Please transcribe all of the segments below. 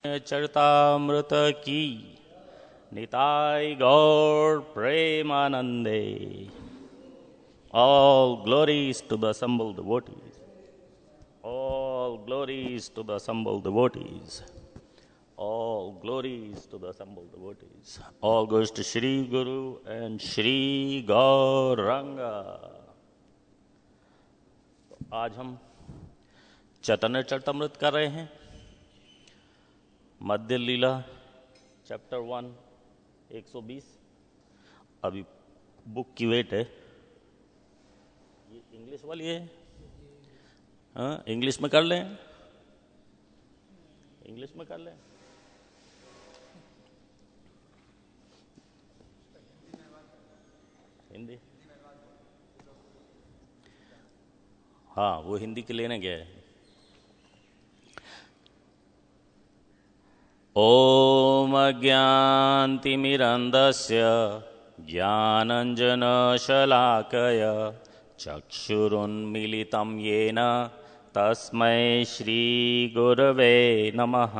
चरितामृत की निताय गौर प्रेमानंदे. All glories to the assembled devotees. All glories to the assembled devotees. All glories to the assembled devotees. All goes to Shri Guru and Shri Gauranga. आज हम चैतन्य चरितामृत कर रहे हैं. मध्य लीला chapter 1 120. अभी book की wait है. ये इंग्लिश वाली है. हाँ, इंग्लिश में कर लें. इंग्लिश में कर लें. हिंदी. हाँ, वो हिंदी के लेने गया है. ओम अज्ञानतिमिरन्धस्य ज्ञानाञ्जनशलाकय चक्षुरुन्मीलितं येन तस्मै श्रीगुरवे नमः.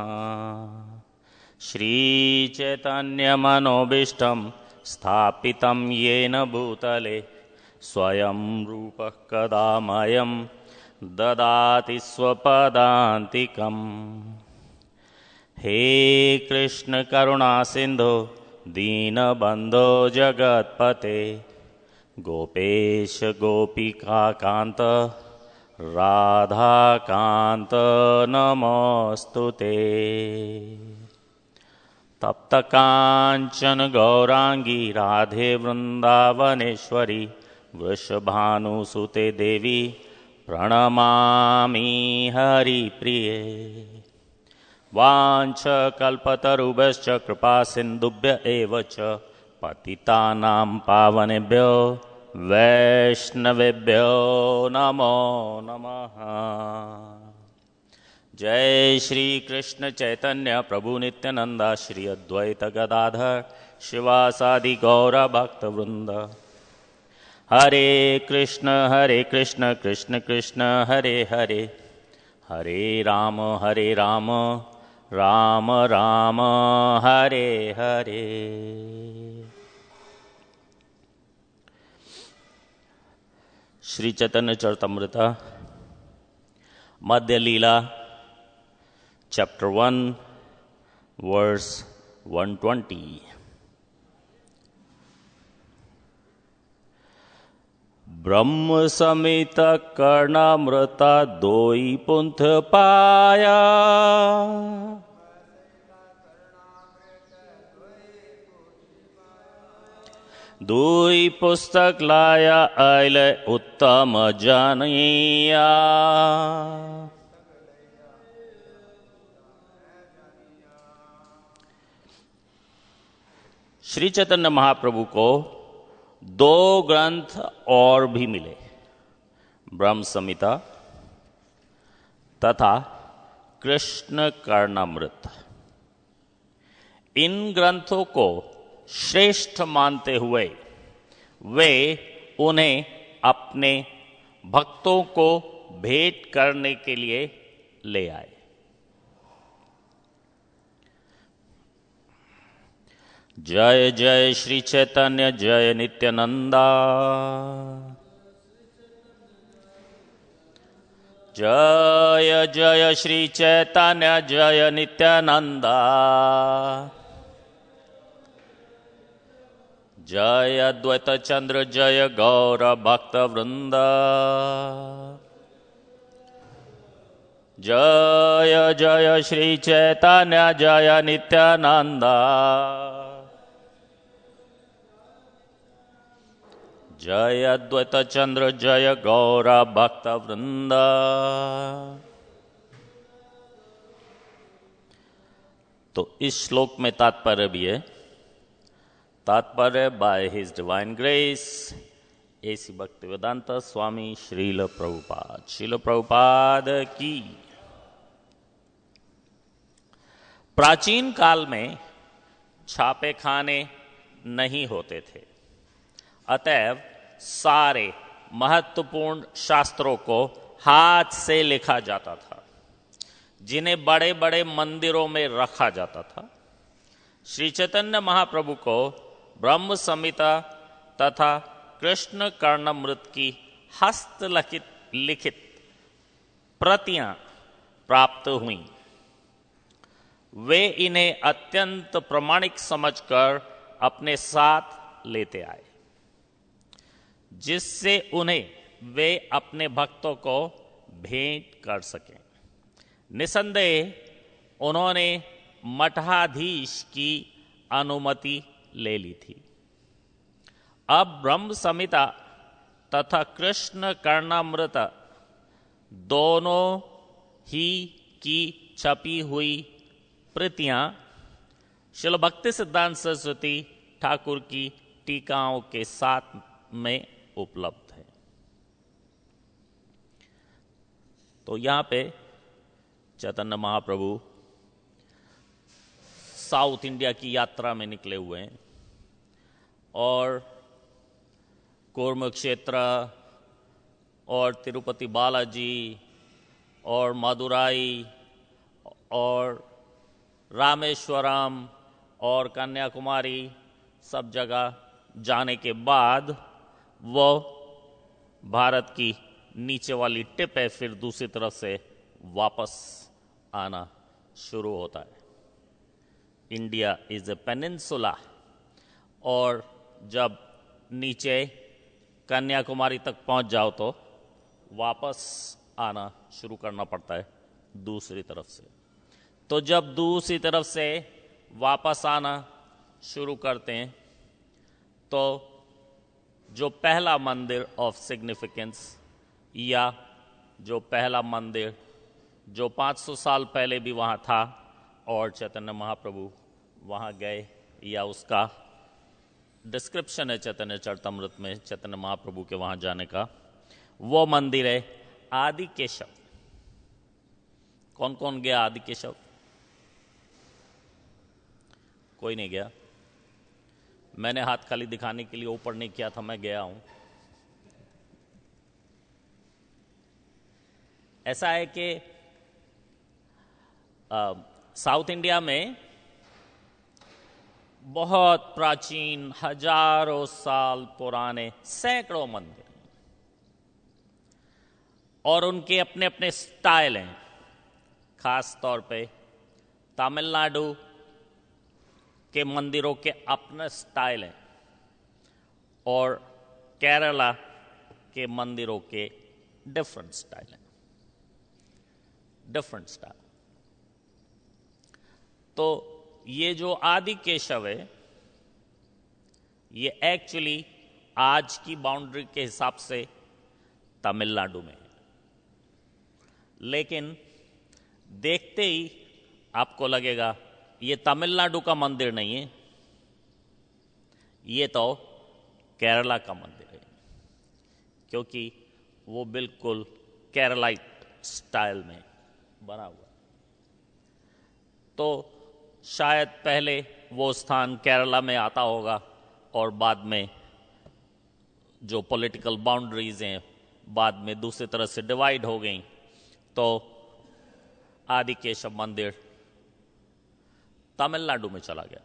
श्रीचैतन्यमनोभीष्टं स्थापितं येन भूतले स्वयं रूपः कदा मह्यं ददाति स्वपदान्तिकम्. हे कृष्ण करुणा सिंधु दीनबंधो जगत्पते गोपेश गोपिका कांत राधा कांत नमोस्तुते. तप्त कांचन गौरांगी राधे वृंदावनेश्वरी वृषभानुसुते देवी प्रणमामि हरिप्रिये. वाञ्छ कल्पतरुभ्यश्च कृपा सिन्धुभ्य एव च पतितानां पावनेभ्यो वैष्णवेभ्यो नमो नमः. जय श्री कृष्ण चैतन्य प्रभु नित्यानंद श्री अद्वैत गदाधर शिवासादि गौर भक्त वृंद. हरे कृष्ण कृष्ण कृष्ण हरे हरे हरे राम राम राम हरे हरे. श्री चैतन्य चरितामृत मध्य लीला चैप्टर 1 वर्स 120. ब्रह्म समेत कर्णामृता दोई पुंथ पाया दुई पुस्तक लाया आयल उत्तम जानिया. श्री चैतन्य महाप्रभु को 2 ग्रंथ और भी मिले, ब्रह्म संहिता तथा कृष्ण कर्णामृत. इन ग्रंथों को श्रेष्ठ मानते हुए वे उन्हें अपने भक्तों को भेंट करने के लिए ले आए. जय जय श्री चैतन्य जय नित्यानंदा. जय जय श्री चैतन्य जय नित्यानंदा. जय अद्वैत चंद्र जय गौर भक्त वृंद. जय जय श्री चैतन्य जय नित्यानंदा. जय अद्वैत चंद्र जय गौर भक्त वृंद. तो इस श्लोक में तात्पर्य भी है. तात्पर्य by his divine grace AC Bhaktivedanta Swami Srila Prabhupada की. प्राचीन काल में छापे खाने नहीं होते थे, अतएव सारे महत्वपूर्ण शास्त्रों को हाथ से लिखा जाता था. जिन्हें बड़े बड़े मंदिरों में रखा जाता था, श्री चैतन्य महाप्रभु को ब्रह्म संहिता तथा कृष्ण कर्णामृत की हस्तलिखित लिखित प्रतियां प्राप्त हुईं। वे इन्हें अत्यंत प्रामाणिक समझकर अपने साथ लेते आए, जिससे उन्हें वे अपने भक्तों को भेंट कर सकें। निसंदेह उन्होंने मठाधीश की अनुमति ले ली थी। अब ब्रह्म संहिता तथा कृष्ण कर्णामृत दोनों ही की छपी हुई प्रतियां श्रील भक्ति सिद्धांत सरस्वती ठाकुर की टीकाओं के साथ में उपलब्ध है। तो यहां पे चैतन्य महाप्रभु साउथ इंडिया की यात्रा में निकले हुए हैं और कुरुक्षेत्र और तिरुपति बालाजी और मदुराई और रामेश्वरम और कन्याकुमारी सब जगह जाने के बाद वो भारत की नीचे वाली टिप है, फिर दूसरी तरफ से वापस आना शुरू होता है। इंडिया इज ए पेनिनसुला, और जब नीचे कन्याकुमारी तक पहुंच जाओ तो वापस आना शुरू करना पड़ता है दूसरी तरफ से। तो जब दूसरी तरफ से वापस आना शुरू करते हैं तो जो पहला मंदिर ऑफ सिग्निफिकेंस या जो पहला मंदिर जो 500 साल पहले भी वहाँ था और चैतन्य महाप्रभु वहाँ गए, या उसका डिस्क्रिप्शन है चैतन्य चरितमृत में चैतन्य महाप्रभु के वहाँ जाने का, वो मंदिर है आदि केशव। कौन कौन गया आदि केशव? कोई नहीं गया। मैंने हाथ खाली दिखाने के लिए ऊपर नहीं किया था, मैं गया हूं। ऐसा है कि साउथ इंडिया में बहुत प्राचीन हजारों साल पुराने सैकड़ों मंदिर और उनके अपने अपने स्टाइल हैं। खास तौर पे तमिलनाडु के मंदिरों के अपने स्टाइल हैं और केरला के मंदिरों के डिफरेंट स्टाइल हैं, डिफरेंट स्टाइल। तो ये जो आदि केशव है ये एक्चुअली आज की बाउंड्री के हिसाब से तमिलनाडु में है, लेकिन देखते ही आपको लगेगा ये तमिलनाडु का मंदिर नहीं है, ये तो केरला का मंदिर है, क्योंकि वो बिल्कुल केरलाइट स्टाइल में बना हुआ है। तो शायद पहले वो स्थान केरला में आता होगा और बाद में जो पॉलिटिकल बाउंड्रीज हैं बाद में दूसरी तरह से डिवाइड हो गई, तो आदि केशव मंदिर तमिलनाडु में चला गया।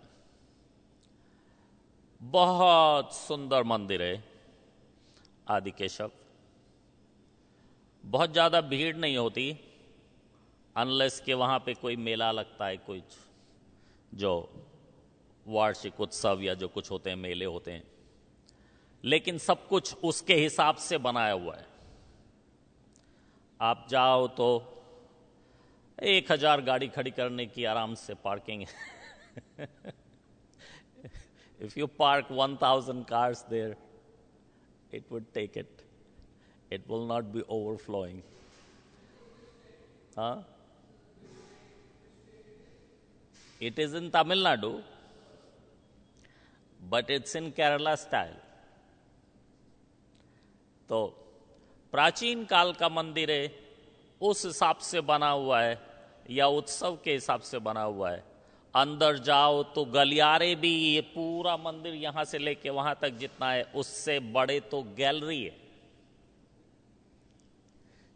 बहुत सुंदर मंदिर है आदि केशव। बहुत ज्यादा भीड़ नहीं होती अनलेस के वहां पे कोई मेला लगता है, कुछ जो वार्षिक उत्सव या जो कुछ होते हैं मेले होते हैं, लेकिन सब कुछ उसके हिसाब से बनाया हुआ है। आप जाओ तो 1000 गाड़ी खड़ी करने की आराम से पार्किंग है। If you park 1000 cars there, it would take it. It will not be overflowing. Huh? It is in Tamil Nadu, but it's in Kerala style. तो प्राचीन काल का मंदिर है, उस हिसाब से बना हुआ है या उत्सव के हिसाब से बना हुआ है। अंदर जाओ तो गलियारे भी, ये पूरा मंदिर यहां से लेके वहां तक जितना है उससे बड़े तो गैलरी है।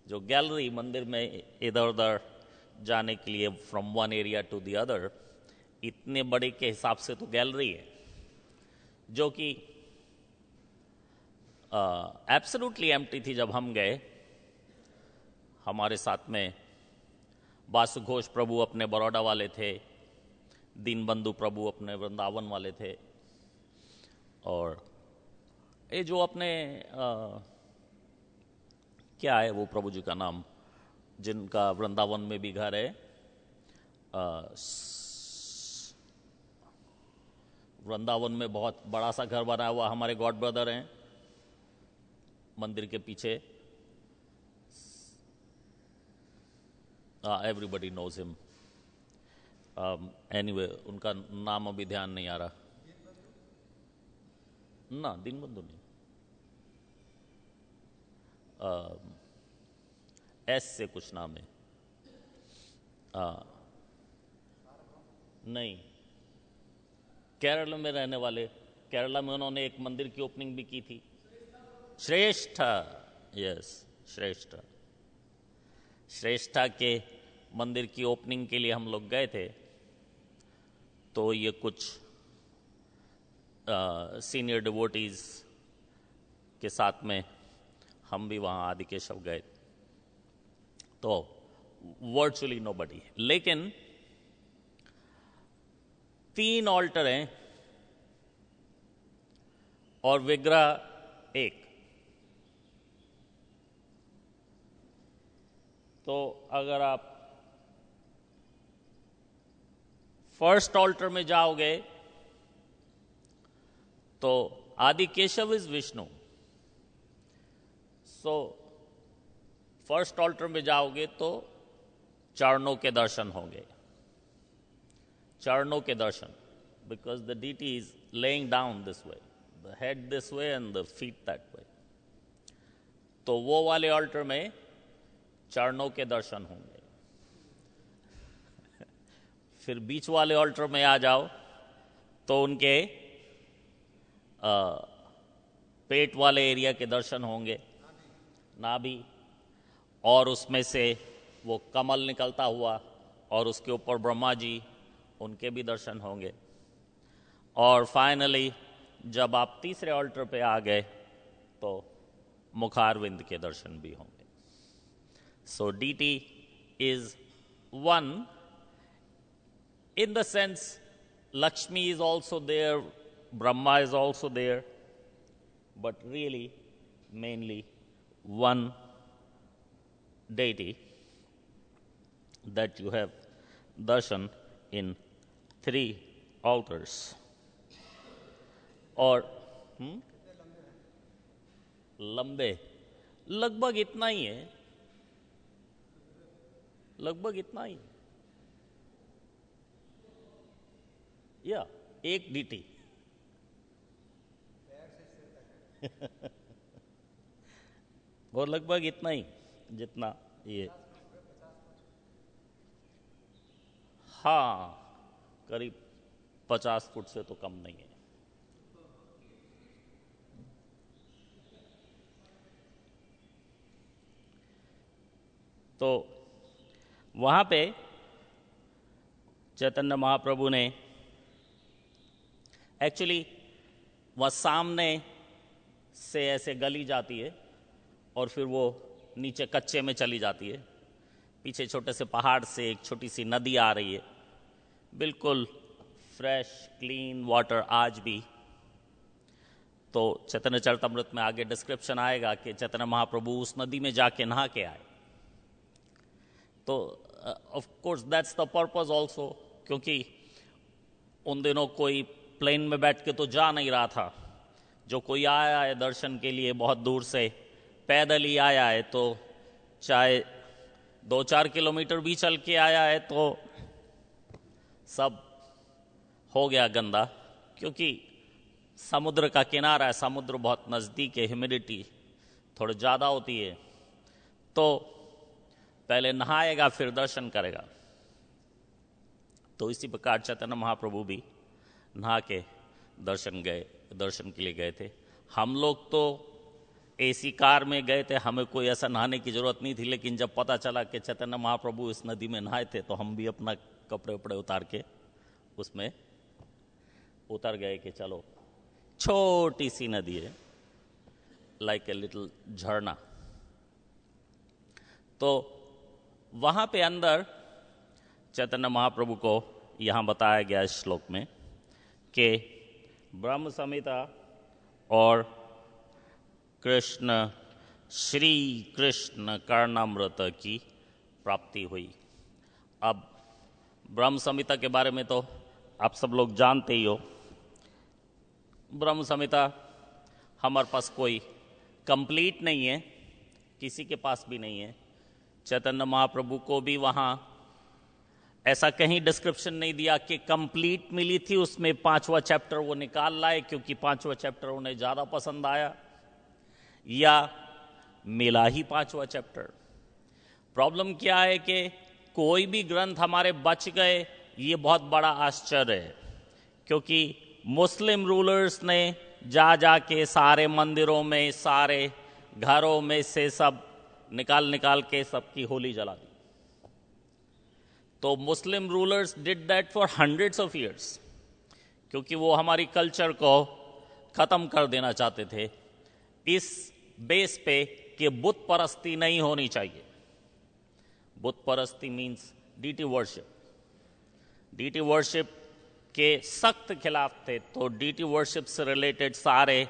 जो गैलरी मंदिर में इधर उधर जाने के लिए from one area to the other, इतने बड़े के हिसाब से तो गैलरी है, जो कि एब्सोल्युटली एम्प्टी थी जब हम गए। हमारे साथ में वासु घोष प्रभु अपने बड़ौदा वाले थे, दीनबंधु प्रभु अपने वृंदावन वाले थे, और ये जो अपने क्या है वो प्रभु जी का नाम, जिनका वृंदावन में भी घर है, वृंदावन में बहुत बड़ा सा घर बना हुआ, हमारे गॉड ब्रदर हैं मंदिर के पीछे, एवरीबडी नोज हिम, एनीवे उनका नाम अभी ध्यान नहीं आ रहा ना, दीनबंधु नहीं, एस से कुछ नाम है, नहीं, केरल में रहने वाले, केरला में उन्होंने एक मंदिर की ओपनिंग भी की थी, श्रेष्ठ, यस श्रेष्ठ, श्रेष्ठा के मंदिर की ओपनिंग के लिए हम लोग गए थे। तो ये कुछ सीनियर डिवोटीज के साथ में हम भी वहाँ आदिकेशव गए, तो वर्चुअली नोबडी, लेकिन 3 ऑल्टर हैं और विग्रह 1। तो अगर आप फर्स्ट ऑल्टर में जाओगे तो Adikeshava is Vishnu, so first altar में जाओगे तो चरणों के दर्शन होंगे, चरणों के दर्शन, because the deity is laying down this way, the head this way and the feet that way. तो वो वाले ऑल्टर में चरणों के दर्शन होंगे। फिर बीच वाले ऑल्टर में आ जाओ तो उनके पेट वाले एरिया के दर्शन होंगे, नाभि, और उसमें से वो कमल निकलता हुआ, और उसके ऊपर ब्रह्मा जी, उनके भी दर्शन होंगे। और फाइनली जब आप तीसरे ऑल्टर पे आ गए तो मुखारविंद के दर्शन भी होंगे। So deity is one in the sense Lakshmi is also there, Brahma is also there, but really mainly one deity that you have darshan in 3 altars. और लंबे लगभग इतना ही है, लगभग इतना ही, या एक डीटी और लगभग इतना ही जितना ये, हाँ करीब 50 फुट से तो कम नहीं है। तो वहां पे चैतन्य महाप्रभु ने एक्चुअली वह सामने से ऐसे गली जाती है और फिर वो नीचे कच्चे में चली जाती है, पीछे छोटे से पहाड़ से एक छोटी सी नदी आ रही है, बिल्कुल फ्रेश क्लीन वाटर आज भी। तो चैतन्य चरितमृत में आगे डिस्क्रिप्शन आएगा कि चैतन्य महाप्रभु उस नदी में जाके नहा के आए। तो of course that's the purpose also, क्योंकि उन दिनों कोई प्लेन में बैठ के तो जा नहीं रहा था, जो कोई आया है दर्शन के लिए बहुत दूर से पैदल ही आया है, तो चाहे 2-4 किलोमीटर भी चल के आया है तो सब हो गया गंदा, क्योंकि समुद्र का किनारा है, समुद्र बहुत नज़दीक है, ह्यूमिडिटी थोड़ी ज़्यादा होती है, तो पहले नहाएगा फिर दर्शन करेगा। तो इसी प्रकार चैतन्य महाप्रभु भी नहा के दर्शन के लिए गए थे। हम लोग तो एसी कार में गए थे, हमें कोई ऐसा नहाने की जरूरत नहीं थी, लेकिन जब पता चला कि चैतन्य महाप्रभु इस नदी में नहाए थे तो हम भी अपना कपड़े उपड़े उतार के उसमें उतर गए कि चलो, छोटी सी नदी है, लाइक ए लिटिल झरना। तो वहां पे अंदर चैतन्य महाप्रभु को यहां बताया गया इस श्लोक में कि ब्रह्म संहिता और कृष्ण श्री कृष्ण कर्णामृत की प्राप्ति हुई। अब ब्रह्म संहिता के बारे में तो आप सब लोग जानते ही हो। ब्रह्म संहिता हमारे पास कोई कंप्लीट नहीं है, किसी के पास भी नहीं है। चैतन्य महाप्रभु को भी वहाँ ऐसा कहीं डिस्क्रिप्शन नहीं दिया कि कंप्लीट मिली थी, उसमें 5वां चैप्टर वो निकाल लाए क्योंकि 5वां चैप्टर उन्हें ज़्यादा पसंद आया, या मिला ही 5वां चैप्टर। प्रॉब्लम क्या है कि कोई भी ग्रंथ हमारे बच गए, ये बहुत बड़ा आश्चर्य है, क्योंकि मुस्लिम रूलर्स ने जा के सारे मंदिरों में, सारे घरों में से सब निकाल के सबकी होली जला दी। तो मुस्लिम rulers did that for hundreds of years, क्योंकि वो हमारी कल्चर को खत्म कर देना चाहते थे इस बेस पे कि बुत परस्ती नहीं होनी चाहिए। बुत परस्ती means deity worship. Deity worship के सख्त खिलाफ थे, तो डीटी वर्शिप से रिलेटेड सारे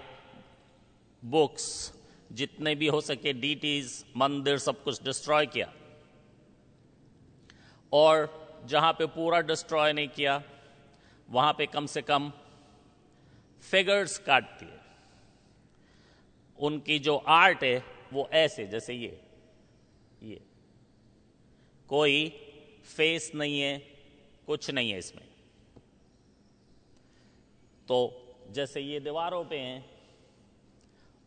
बुक्स जितने भी हो सके, डीटीज, मंदिर, सब कुछ डिस्ट्रॉय किया। और जहां पे पूरा डिस्ट्रॉय नहीं किया, वहां पे कम से कम फिगर्स काट दिए। उनकी जो आर्ट है वो ऐसे, जैसे ये कोई फेस नहीं है, कुछ नहीं है इसमें। तो जैसे ये दीवारों पे हैं,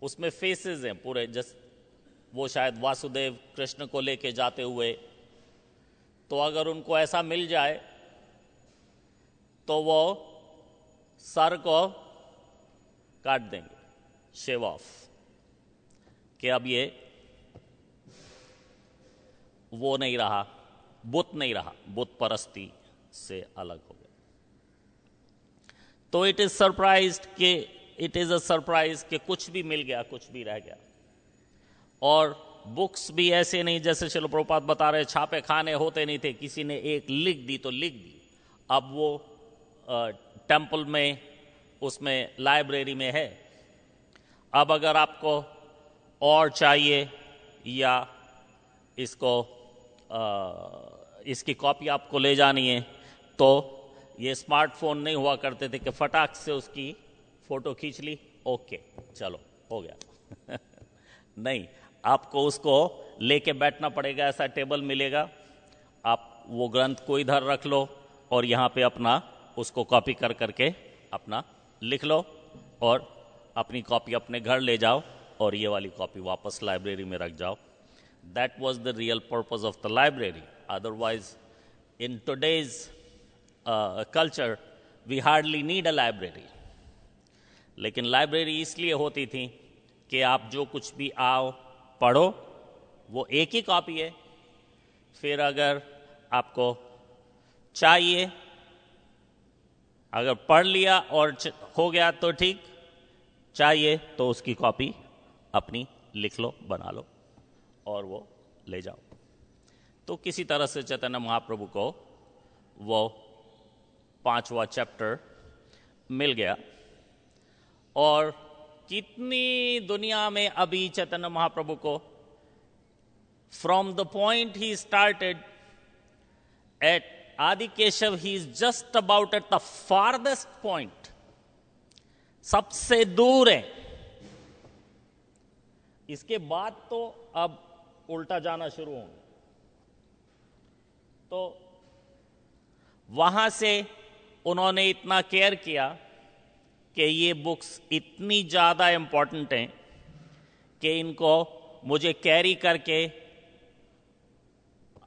उसमें फेसेस हैं पूरे, जैसे वो शायद वासुदेव कृष्ण को लेके जाते हुए, तो अगर उनको ऐसा मिल जाए तो वो सर को काट देंगे, शेव ऑफ, कि अब ये वो नहीं रहा, बुत नहीं रहा, बुत परस्ती से अलग हो गया। तो इट इज सरप्राइज कि कुछ भी मिल गया, कुछ भी रह गया। और बुक्स भी ऐसे नहीं, जैसे श्रील प्रभुपाद बता रहे, छापे खाने होते नहीं थे, किसी ने एक लिख दी तो लिख दी। अब वो टेम्पल में, उसमें लाइब्रेरी में है। अब अगर आपको और चाहिए या इसकी कॉपी आपको ले जानी है, तो ये स्मार्टफोन नहीं हुआ करते थे कि फटाक से उसकी फोटो खींच ली, ओके चलो हो गया नहीं, आपको उसको लेके बैठना पड़ेगा। ऐसा टेबल मिलेगा, आप वो ग्रंथ को इधर रख लो और यहाँ पे अपना उसको कॉपी करके अपना लिख लो और अपनी कॉपी अपने घर ले जाओ और ये वाली कॉपी वापस लाइब्रेरी में रख जाओ। That was the real purpose of the library. Otherwise, in today's culture, we hardly need a library. लेकिन लाइब्रेरी इसलिए होती थी कि आप जो कुछ भी आओ पढ़ो, वो एक ही कॉपी है। फिर अगर आपको चाहिए, अगर पढ़ लिया और हो गया तो ठीक, चाहिए तो उसकी कॉपी अपनी लिख लो, बना लो और वो ले जाओ। तो किसी तरह से चैतन्य महाप्रभु को वो 5वां चैप्टर मिल गया। और कितनी दुनिया में अभी चैतन्य महाप्रभु को, from the point he started at Adikeshav, he is just about at the farthest point, सबसे दूर है। इसके बाद तो अब उल्टा जाना शुरू होंगे। तो वहां से उन्होंने इतना केयर किया कि ये बुक्स इतनी ज्यादा इंपॉर्टेंट हैं कि इनको मुझे कैरी करके,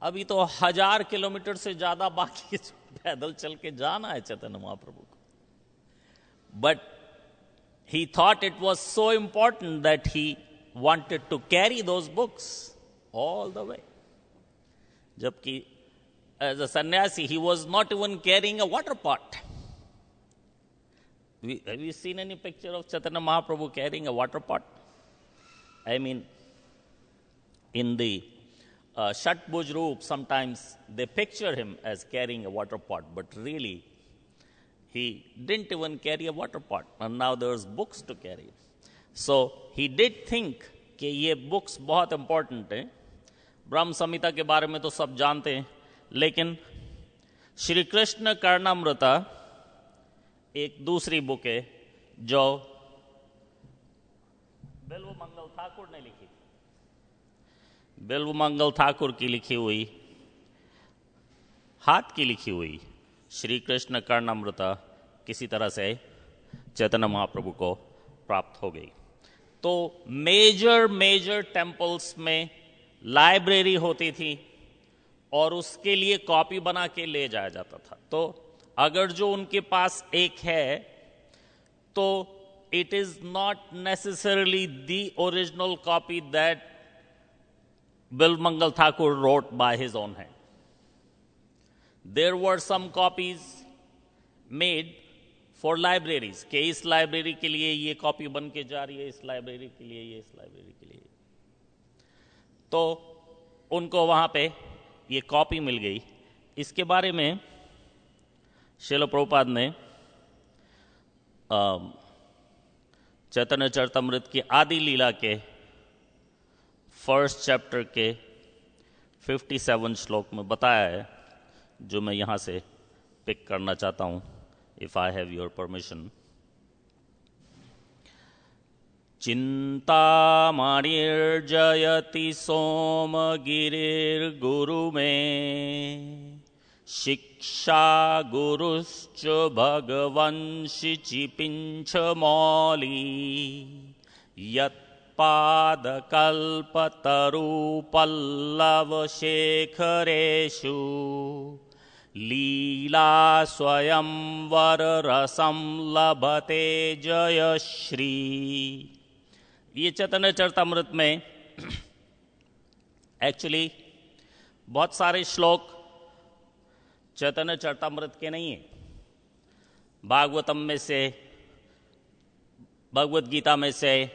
अभी तो 1000 किलोमीटर से ज्यादा बाकी पैदल चल के जाना है चैतन्य महाप्रभु को। But he thought it was so important that he wanted to carry those books all the way. Jabki as a sannyasi, he was not even carrying a water pot. Have you seen any picture of Chaitanya Mahaprabhu carrying a water pot? I mean, in the Shatbhuj Roop, sometimes they picture him as carrying a water pot, but really, he didn't even carry a water pot, and now there's books to carry. So, he did think कि ये books बहुत important हैं. ब्रह्म संहिता के बारे में तो सब जानते हैं, लेकिन श्री कृष्ण कर्णामृता एक दूसरी बुक है जो बिल्वमंगल ठाकुर ने लिखी. बिल्वमंगल ठाकुर की लिखी हुई, हाथ की लिखी हुई श्री कृष्ण कर्णामृता किसी तरह से चैतन्य महाप्रभु को प्राप्त हो गई. तो मेजर टेम्पल्स में लाइब्रेरी होती थी और उसके लिए कॉपी बना के ले जाया जाता था. तो अगर जो उनके पास एक है तो it is not necessarily the original copy that Bilvamangala Thakur wrote by his own hand. There were some copies made for libraries कि इस लाइब्रेरी के लिए ये कॉपी बन के जा रही है, इस लाइब्रेरी के लिए ये, इस लाइब्रेरी के लिए. तो उनको वहां पे ये कॉपी मिल गई. इसके बारे में श्रील प्रभुपाद ने चैतन्य चरितमृत की आदि लीला के फर्स्ट चैप्टर के 57 श्लोक में बताया है, जो मैं यहां से पिक करना चाहता हूं, if I have your permission. चिंतामणिर्जयति सोमगिरिर्गुरु में शिक्षा गुरुश्च भगवंशि चिपिंच मौली यत्पादकल्पतरुपल्लवशेखरेषु लीला स्वयंवर रसम लभते जयश्री. ये चैतन्य चरितमृत में एक्चुअली बहुत सारे श्लोक चैतन्य चरितमृत के नहीं है. भागवतम में से, भगवत गीता में से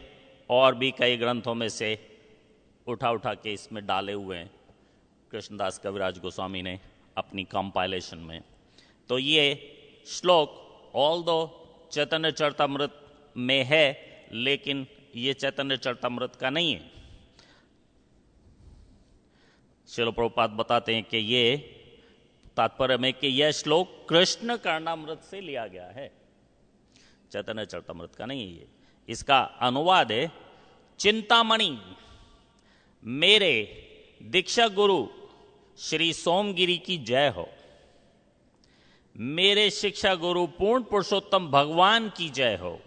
और भी कई ग्रंथों में से उठा के इसमें डाले हुए हैं कृष्णदास कविराज गोस्वामी ने अपनी कंपाइलेशन में. तो ये श्लोक ऑल दो चैतन्य चरितमृत में है, लेकिन ये चैतन्य चरितमृत का नहीं है. श्रील प्रभुपाद बताते हैं कि ये तात्पर्य में कि यह श्लोक कृष्ण कर्णामृत से लिया गया है, चैतन्य चरितमृत का नहीं है ये. इसका अनुवाद है, चिंतामणि मेरे दीक्षा गुरु श्री सोमगिरी की जय हो, मेरे शिक्षा गुरु पूर्ण पुरुषोत्तम भगवान की जय हो,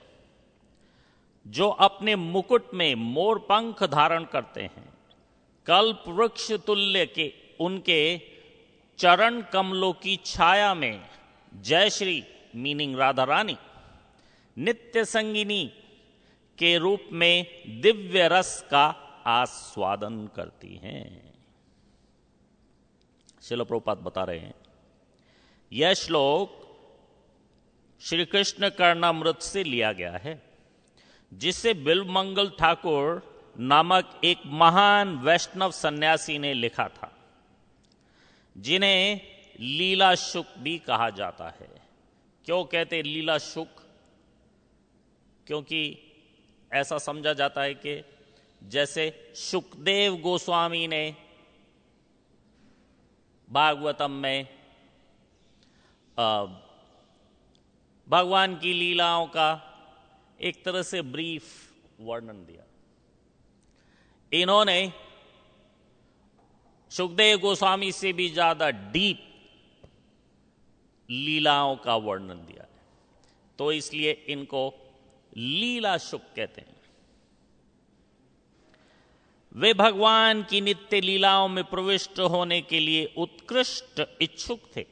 जो अपने मुकुट में मोर पंख धारण करते हैं. कल्प वृक्ष तुल्य के उनके चरण कमलों की छाया में जय श्री मीनिंग राधा रानी नित्य संगिनी के रूप में दिव्य रस का आस्वादन करती हैं. श्रील प्रभुपाद बता रहे हैं, यह श्लोक श्री कृष्ण कर्णामृत से लिया गया है, जिसे बिल्वमंगल ठाकुर नामक एक महान वैष्णव सन्यासी ने लिखा था, जिन्हें लीला शुक भी कहा जाता है. क्यों कहते लीला शुक? क्योंकि ऐसा समझा जाता है कि जैसे शुकदेव गोस्वामी ने भागवतम में भगवान की लीलाओं का एक तरह से ब्रीफ वर्णन दिया, इन्होंने सुखदेव गोस्वामी से भी ज्यादा डीप लीलाओं का वर्णन दिया है. तो इसलिए इनको लीला शुक कहते हैं. वे भगवान की नित्य लीलाओं में प्रविष्ट होने के लिए उत्कृष्ट इच्छुक थे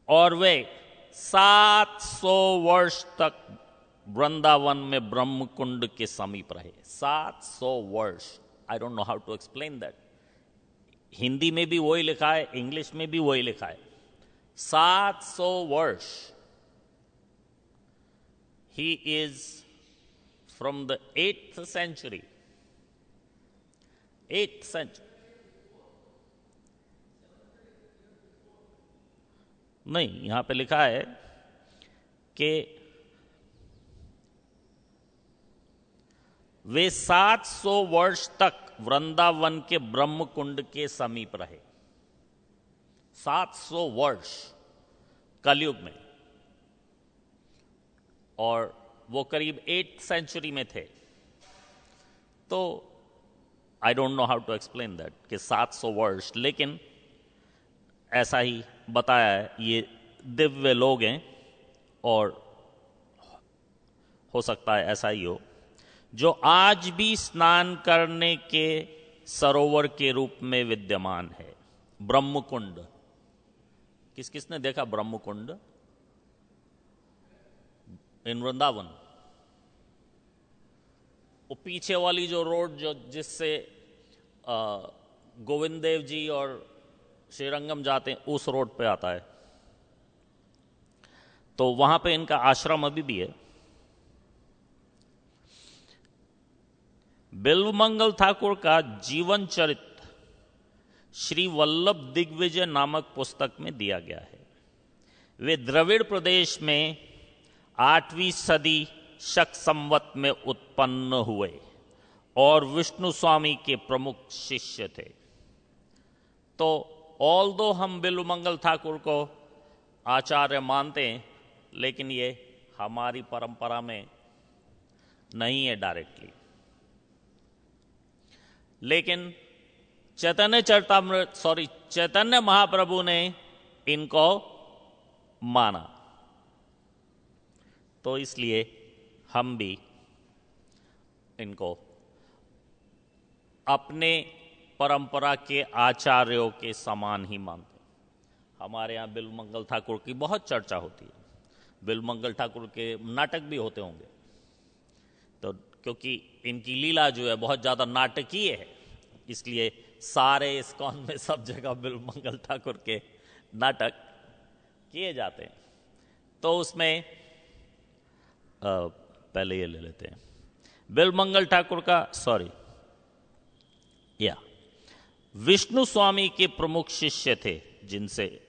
और वे 700 वर्ष तक वृंदावन में ब्रह्म कुंड के समीप रहे। 700 वर्ष। I don't know how to explain that. Hindi में भी वही लिखा है, इंग्लिश में भी वही लिखा है। 700 वर्ष। He is from the 8th century। 8th century नहीं, यहां पे लिखा है कि वे 700 वर्ष तक वृंदावन के ब्रह्म कुंड के समीप रहे। 700 वर्ष कलयुग में, और वो करीब 8th century में थे। तो I don't know how to explain that कि 700 वर्ष, लेकिन ऐसा ही बताया है। ये दिव्य लोग हैं और हो सकता है ऐसा ही हो, जो आज भी स्नान करने के सरोवर के रूप में विद्यमान है। ब्रह्मकुंड, किस किसने देखा ब्रह्मकुंड इन वृंदावन? वो पीछे वाली जो रोड जो जिससे गोविंद देव जी और श्रीरंगम जाते हैं, उस रोड पे आता है। तो वहां पे इनका आश्रम अभी भी है। बिल्वमंगल ठाकुर का जीवन चरित्र श्री वल्लभ दिग्विजय नामक पुस्तक में दिया गया है। वे द्रविड़ प्रदेश में 8वीं सदी शक संवत में उत्पन्न हुए और विष्णु स्वामी के प्रमुख शिष्य थे। तो ऑल्दो हम बिल्वमंगल ठाकुर को आचार्य मानते हैं, लेकिन ये हमारी परंपरा में नहीं है डायरेक्टली। लेकिन चैतन्य महाप्रभु ने इनको माना, तो इसलिए हम भी इनको अपने परंपरा के आचार्यों के समान ही मानते हैं। हमारे यहाँ बिल्वमंगल ठाकुर की बहुत चर्चा होती है। बिल्वमंगल ठाकुर के नाटक भी होते होंगे, तो क्योंकि इनकी लीला जो है बहुत ज्यादा नाटकीय है, इसलिए सारे इस्कॉन में सब जगह बिल्वमंगल ठाकुर के नाटक किए जाते हैं। तो उसमें पहले ये ले लेते हैं। बिल्वमंगल ठाकुर का विष्णु स्वामी के प्रमुख शिष्य थे, जिनसे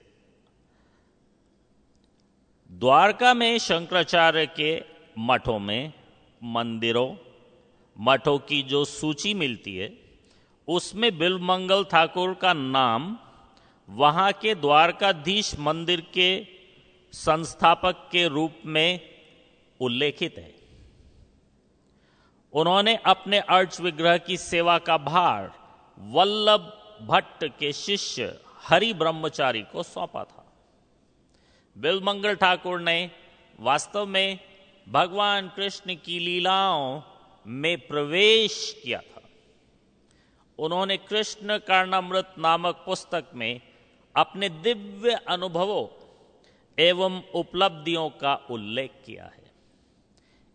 द्वारका में शंकराचार्य के मठों में मठों की जो सूची मिलती है, उसमें बिल्वमंगल ठाकुर का नाम वहां के द्वारकाधीश मंदिर के संस्थापक के रूप में उल्लेखित है। उन्होंने अपने अर्च विग्रह की सेवा का भार वल्लभ भट्ट के शिष्य हरि ब्रह्मचारी को सौंपा था। बिल्वमंगल ठाकुर ने वास्तव में भगवान कृष्ण की लीलाओं में प्रवेश किया था। उन्होंने कृष्ण कर्णामृत नामक पुस्तक में अपने दिव्य अनुभवों एवं उपलब्धियों का उल्लेख किया है।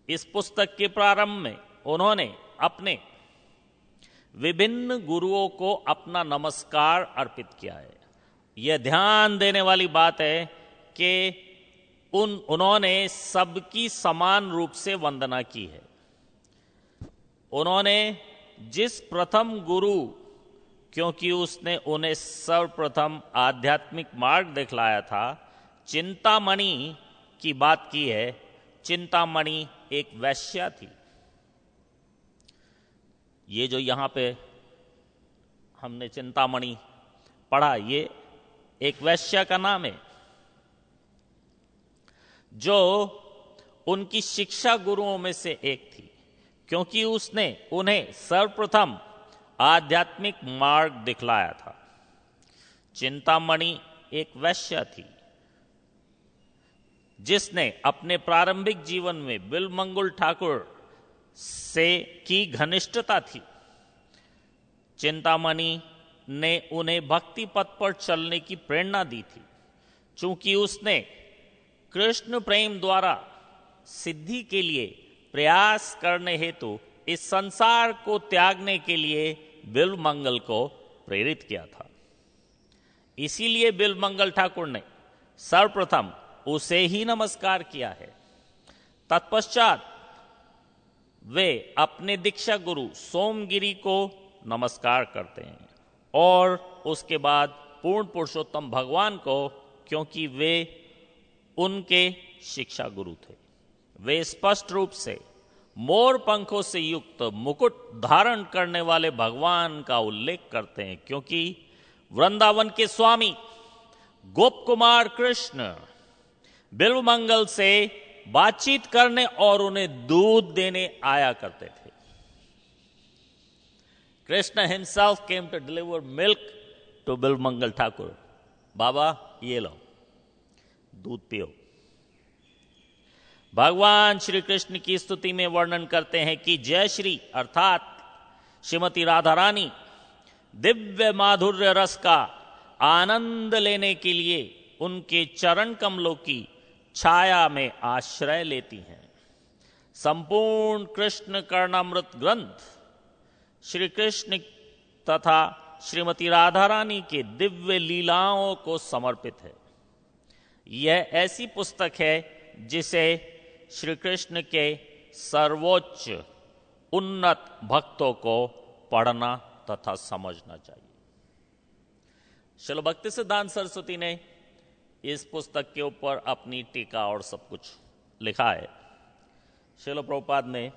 इस पुस्तक के प्रारंभ में उन्होंने अपने विभिन्न गुरुओं को अपना नमस्कार अर्पित किया है। यह ध्यान देने वाली बात है कि उन्होंने सबकी समान रूप से वंदना की है। उन्होंने जिस प्रथम गुरु, क्योंकि उसने उन्हें सर्वप्रथम आध्यात्मिक मार्ग दिखलाया था, चिंतामणि की बात की है। चिंतामणि एक वैश्या थी। ये जो यहां पे हमने चिंतामणि पढ़ा, ये एक वैश्या का नाम है, जो उनकी शिक्षा गुरुओं में से एक थी, क्योंकि उसने उन्हें सर्वप्रथम आध्यात्मिक मार्ग दिखलाया था। चिंतामणि एक वैश्या थी, जिसने अपने प्रारंभिक जीवन में बिल्वमंगल ठाकुर से की घनिष्ठता थी। चिंतामणि ने उन्हें भक्ति पथ पर चलने की प्रेरणा दी थी, चूंकि उसने कृष्ण प्रेम द्वारा सिद्धि के लिए प्रयास करने हेतु इस संसार को त्यागने के लिए बिल्वमंगल को प्रेरित किया था। इसीलिए बिल्वमंगल ठाकुर ने सर्वप्रथम उसे ही नमस्कार किया है। तत्पश्चात वे अपने दीक्षा गुरु सोमगिरी को नमस्कार करते हैं और उसके बाद पूर्ण पुरुषोत्तम भगवान को, क्योंकि वे उनके शिक्षा गुरु थे। वे स्पष्ट रूप से मोर पंखों से युक्त मुकुट धारण करने वाले भगवान का उल्लेख करते हैं, क्योंकि वृंदावन के स्वामी गोप कुमार कृष्ण बिल्वमंगल से बातचीत करने और उन्हें दूध देने आया करते थे। Krishna himself came to deliver milk to Bilvamangala Thakur. बाबा ये लो, दूध पियो। भगवान श्री कृष्ण की स्तुति में वर्णन करते हैं कि जय श्री अर्थात श्रीमती राधा रानी दिव्य माधुर्य रस का आनंद लेने के लिए उनके चरण कमलों की छाया में आश्रय लेती हैं। संपूर्ण कृष्ण कर्णामृत ग्रंथ श्री कृष्ण तथा श्रीमती राधा रानी के दिव्य लीलाओं को समर्पित है। यह ऐसी पुस्तक है जिसे श्री कृष्ण के सर्वोच्च उन्नत भक्तों को पढ़ना तथा समझना चाहिए। श्रील भक्ति सिद्धांत सरस्वती ने इस पुस्तक के ऊपर अपनी टीका और सब कुछ लिखा है। श्रील प्रभुपाद ने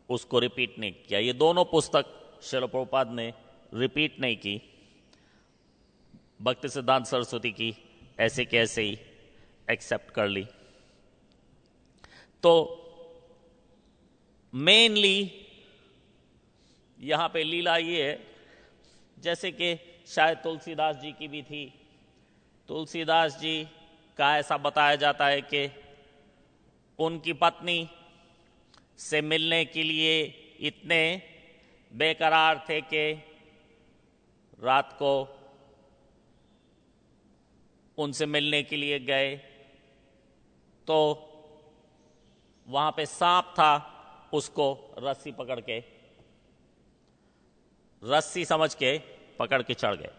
उसको रिपीट नहीं किया। ये दोनों पुस्तक श्रील प्रभुपाद ने रिपीट नहीं की, भक्ति सिद्धांत सरस्वती की ऐसे के ऐसे ही एक्सेप्ट कर ली। तो मेनली यहां पे लीला ये है, जैसे कि शायद तुलसीदास जी की भी थी। तुलसीदास जी का ऐसा बताया जाता है कि उनकी पत्नी से मिलने के लिए इतने बेकरार थे कि रात को उनसे मिलने के लिए गए तो वहां पे सांप था, उसको रस्सी पकड़ के, रस्सी समझ के पकड़ के चढ़ गए।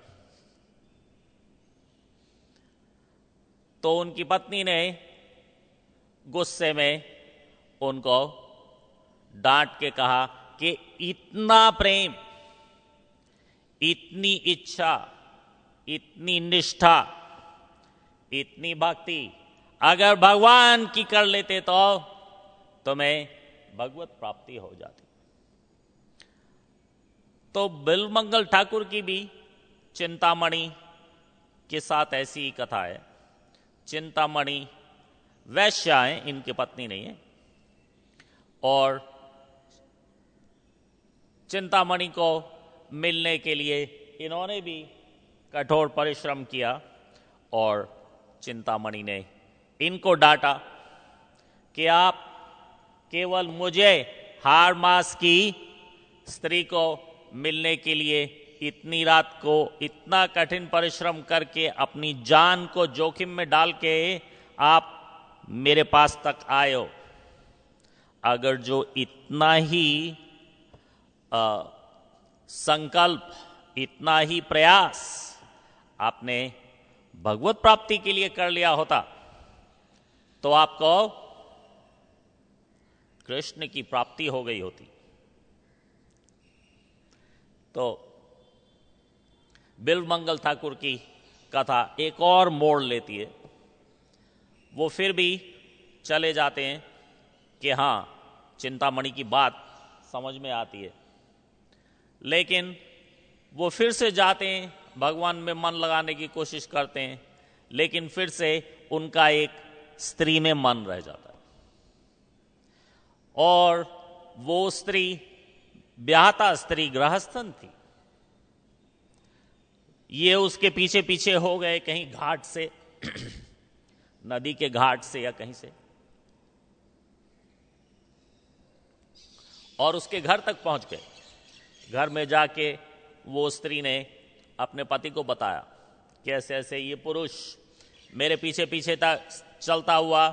तो उनकी पत्नी ने गुस्से में उनको डांट के कहा कि इतना प्रेम, इतनी इच्छा, इतनी निष्ठा, इतनी भक्ति अगर भगवान की कर लेते तो तुम्हें भगवत प्राप्ति हो जाती। तो बिल्वमंगल ठाकुर की भी चिंतामणि के साथ ऐसी ही कथा है। चिंतामणि वैश्या है, इनकी पत्नी नहीं है, और चिंतामणि को मिलने के लिए इन्होंने भी कठोर परिश्रम किया और चिंतामणि ने इनको डांटा कि आप केवल मुझे हार मास की स्त्री को मिलने के लिए इतनी रात को इतना कठिन परिश्रम करके अपनी जान को जोखिम में डाल के आप मेरे पास तक आए हो। अगर जो इतना ही संकल्प, इतना ही प्रयास आपने भगवत प्राप्ति के लिए कर लिया होता तो आपको कृष्ण की प्राप्ति हो गई होती। तो बिल्वमंगल ठाकुर की कथा एक और मोड़ लेती है। वो फिर भी चले जाते हैं कि हाँ, चिंतामणि की बात समझ में आती है, लेकिन वो फिर से जाते हैं, भगवान में मन लगाने की कोशिश करते हैं, लेकिन फिर से उनका एक स्त्री में मन रह जाता है और वो स्त्री ब्याहता स्त्री गृहस्थन थी। ये उसके पीछे पीछे हो गए कहीं घाट से नदी के घाट से या कहीं से, और उसके घर तक पहुंच गए। घर में जाके वो स्त्री ने अपने पति को बताया कि ऐसे ऐसे ये पुरुष मेरे पीछे पीछे तक चलता हुआ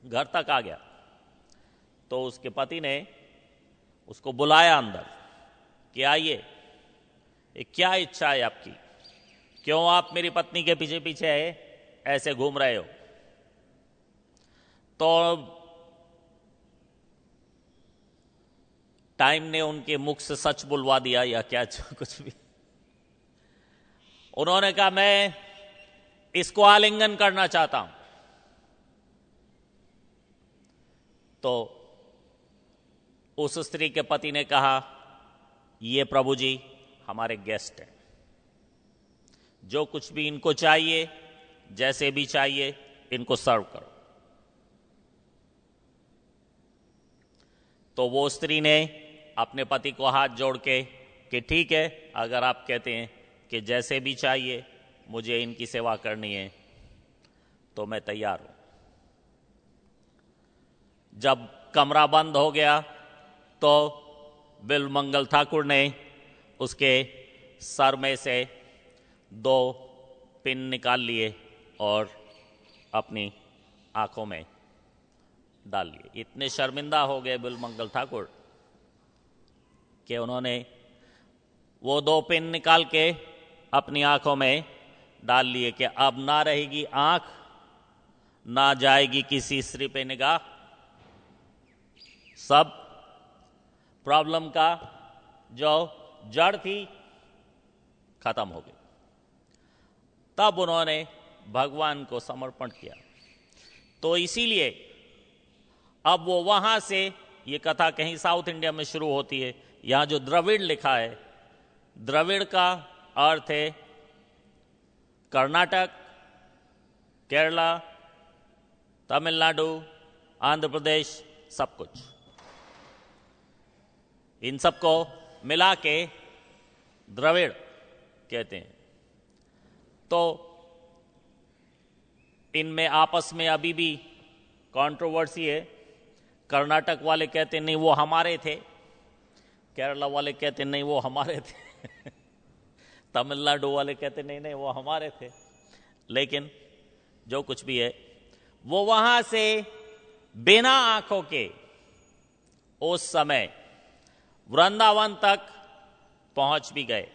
घर तक आ गया तो उसके पति ने उसको बुलाया अंदर कि आइए, ये क्या इच्छा है आपकी, क्यों आप मेरी पत्नी के पीछे पीछे ऐसे घूम रहे हो। तो टाइम ने उनके मुख से सच बुलवा दिया या क्या, कुछ भी। उन्होंने कहा मैं इसको आलिंगन करना चाहता हूं। तो उस स्त्री के पति ने कहा, ये प्रभु जी हमारे गेस्ट हैं, जो कुछ भी इनको चाहिए, जैसे भी चाहिए, इनको सर्व करो। तो वो स्त्री ने अपने पति को हाथ जोड़ के कि ठीक है, अगर आप कहते हैं कि जैसे भी चाहिए मुझे इनकी सेवा करनी है तो मैं तैयार हूं। जब कमरा बंद हो गया तो बिल्वमंगल ठाकुर ने उसके सर में से 2 पिन निकाल लिए और अपनी आंखों में डाल लिए। इतने शर्मिंदा हो गए बिल्वमंगल ठाकुर कि उन्होंने वो 2 पिन निकाल के अपनी आंखों में डाल लिए कि अब ना रहेगी आंख, ना जाएगी किसी स्त्री पे निगाह, सब प्रॉब्लम का जो जड़ थी खत्म हो गई। तब उन्होंने भगवान को समर्पण किया। तो इसीलिए अब वो वहां से, ये कथा कहीं साउथ इंडिया में शुरू होती है। यहां जो द्रविड़ लिखा है, द्रविड़ का अर्थ है कर्नाटक, केरला, तमिलनाडु, आंध्र प्रदेश, सब कुछ, इन सबको मिला के द्रविड़ कहते हैं। तो इनमें आपस में अभी भी कंट्रोवर्सी है। कर्नाटक वाले कहते नहीं वो हमारे थे, केरला वाले कहते नहीं वो हमारे थे तमिलनाडु वाले कहते नहीं नहीं वो हमारे थे। लेकिन जो कुछ भी है, वो वहां से बिना आंखों के उस समय वृंदावन तक पहुंच भी गए।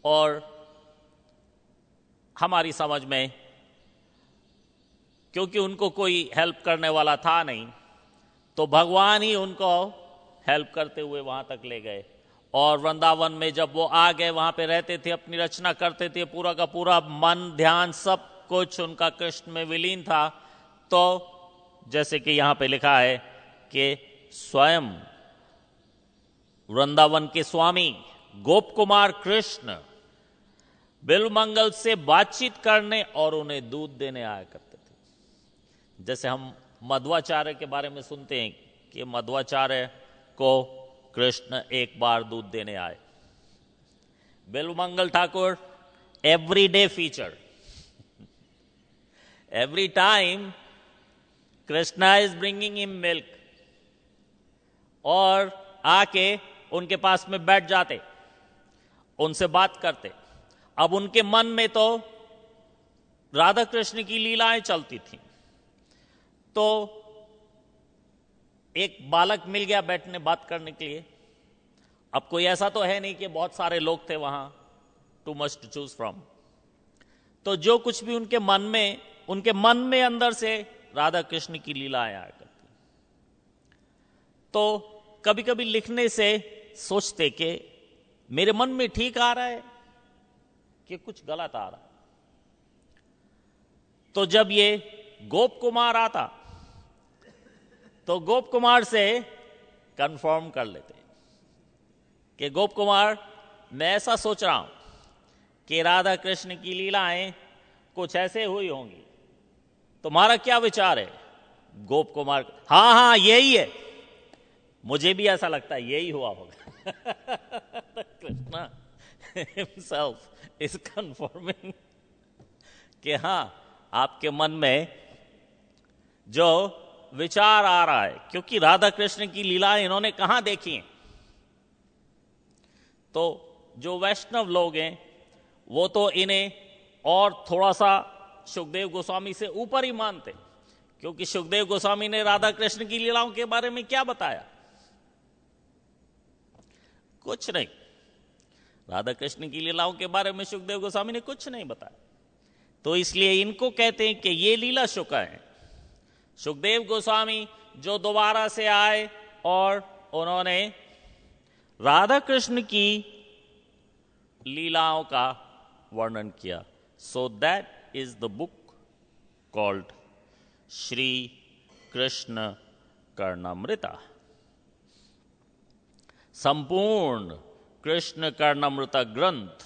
और हमारी समझ में, क्योंकि उनको कोई हेल्प करने वाला था नहीं, तो भगवान ही उनको हेल्प करते हुए वहां तक ले गए। और वृंदावन में जब वो आ गए, वहां पे रहते थे, अपनी रचना करते थे, पूरा का पूरा मन ध्यान सब कुछ उनका कृष्ण में विलीन था। तो जैसे कि यहां पे लिखा है कि स्वयं वृंदावन के स्वामी गोप कुमार कृष्ण बिल्वमंगल से बातचीत करने और उन्हें दूध देने आया करते थे। जैसे हम मध्वाचार्य के बारे में सुनते हैं कि मध्वाचार्य को कृष्ण एक बार दूध देने आए। Bilvamangala Thakur everyday feature, every time Krishna is bringing him milk, और आके उनके पास में बैठ जाते, उनसे बात करते। अब उनके मन में तो राधा कृष्ण की लीलाएं चलती थी। तो एक बालक मिल गया बैठने बात करने के लिए। अब कोई ऐसा तो है नहीं कि बहुत सारे लोग थे वहां, too much to choose from. तो जो कुछ भी उनके मन में अंदर से राधा कृष्ण की लीलाएं आया करती। तो कभी कभी लिखने से सोचते कि मेरे मन में ठीक आ रहा है कि कुछ गलत आ रहा है। तो जब ये गोप कुमार आता तो गोप कुमार से कंफर्म कर लेते कि गोप कुमार, मैं ऐसा सोच रहा हूं कि राधा कृष्ण की लीलाएं कुछ ऐसे हुई होंगी, तुम्हारा क्या विचार है? गोप कुमार, हाँ हाँ यही है, मुझे भी ऐसा लगता है यही हुआ होगा कृष्णा himself is confirming कि हाँ, आपके मन में जो विचार आ रहा है, क्योंकि राधा कृष्ण की लीलाएं इन्होंने कहां देखी हैं। तो जो वैष्णव लोग हैं वो तो इन्हें और थोड़ा सा सुखदेव गोस्वामी से ऊपर ही मानते, क्योंकि सुखदेव गोस्वामी ने राधा कृष्ण की लीलाओं के बारे में क्या बताया? कुछ नहीं। राधा कृष्ण की लीलाओं के बारे में सुखदेव गोस्वामी ने कुछ नहीं बताया। तो इसलिए इनको कहते हैं कि ये लीला शुक है। सुखदेव गोस्वामी जो दोबारा से आए और उन्होंने राधा कृष्ण की लीलाओं का वर्णन किया। So that is the book called Shri Krishna Karnamrita. संपूर्ण कृष्ण कर्णामृता ग्रंथ